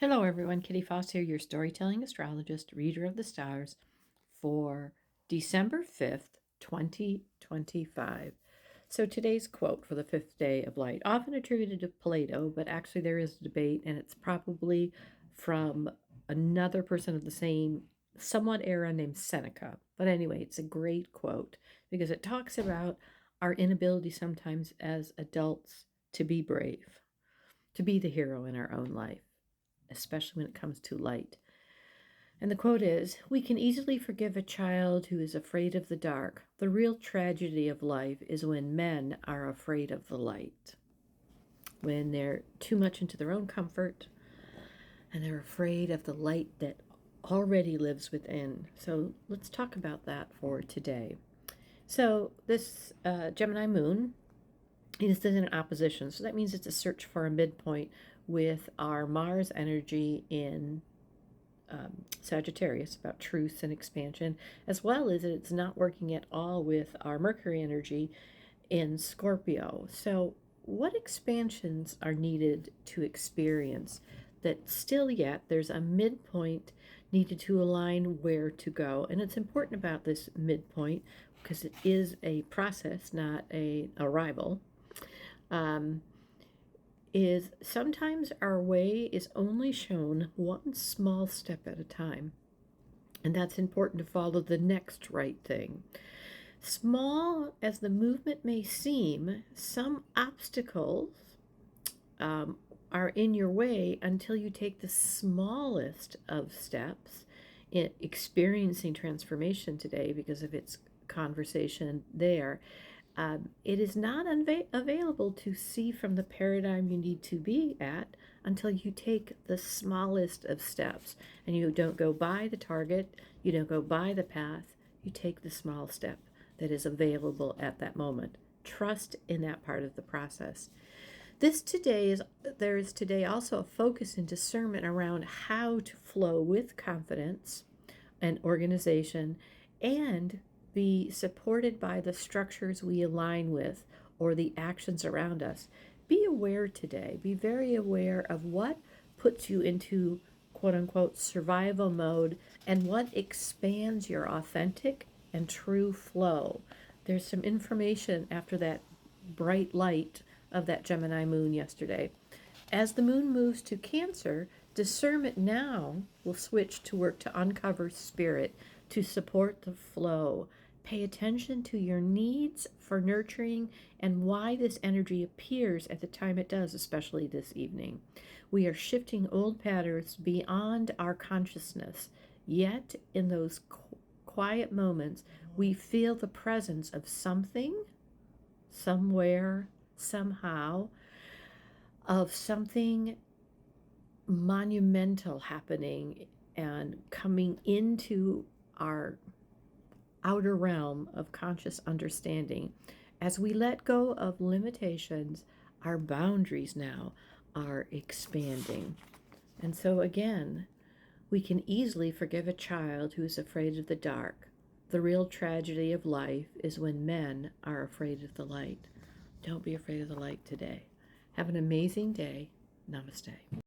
Hello, everyone. Kitty Foss here, your storytelling astrologist, reader of the stars for December 5th, 2025. So today's quote for the fifth day of light, often attributed to Plato, but actually there is a debate, and it's probably from another person of the same somewhat era named Seneca. But anyway, it's a great quote because it talks about our inability sometimes as adults to be brave, to be the hero in our own life, especially when it comes to light. And the quote is, "We can easily forgive a child who is afraid of the dark. The real tragedy of life is when men are afraid of the light, when they're too much into their own comfort and they're afraid of the light that already lives within." So let's talk about that for today. So this Gemini moon is in opposition. So that means it's a search for a midpoint with our Mars energy in Sagittarius, about truth and expansion, as well as it's not working at all with our Mercury energy in Scorpio. So, what expansions are needed to experience that still yet there's a midpoint needed to align where to go? And it's important about this midpoint because it is a process, not a arrival. Is sometimes our way is only shown one small step at a time. And that's important to follow the next right thing. Small as the movement may seem, some obstacles are in your way until you take the smallest of steps in experiencing transformation today because of its conversation there. It is not available to see from the paradigm you need to be at until you take the smallest of steps. And you don't go by the target, you don't go by the path, you take the small step that is available at that moment. Trust in that part of the process. There is today also a focus and discernment around how to flow with confidence and organization and be supported by the structures we align with or the actions around us. Be aware today, be very aware of what puts you into quote unquote survival mode and what expands your authentic and true flow. There's some information after that bright light of that Gemini moon yesterday. As the moon moves to Cancer, discernment now will switch to work to uncover spirit, to support the flow. Pay attention to your needs for nurturing and why this energy appears at the time it does, especially this evening. We are shifting old patterns beyond our consciousness, yet in those quiet moments, we feel the presence of something, somewhere, somehow, of something monumental happening and coming into our outer realm of conscious understanding. As we let go of limitations, our boundaries now are expanding. And so, again, we can easily forgive a child who is afraid of the dark. The real tragedy of life is when men are afraid of the light. Don't be afraid of the light today. Have an amazing day. Namaste.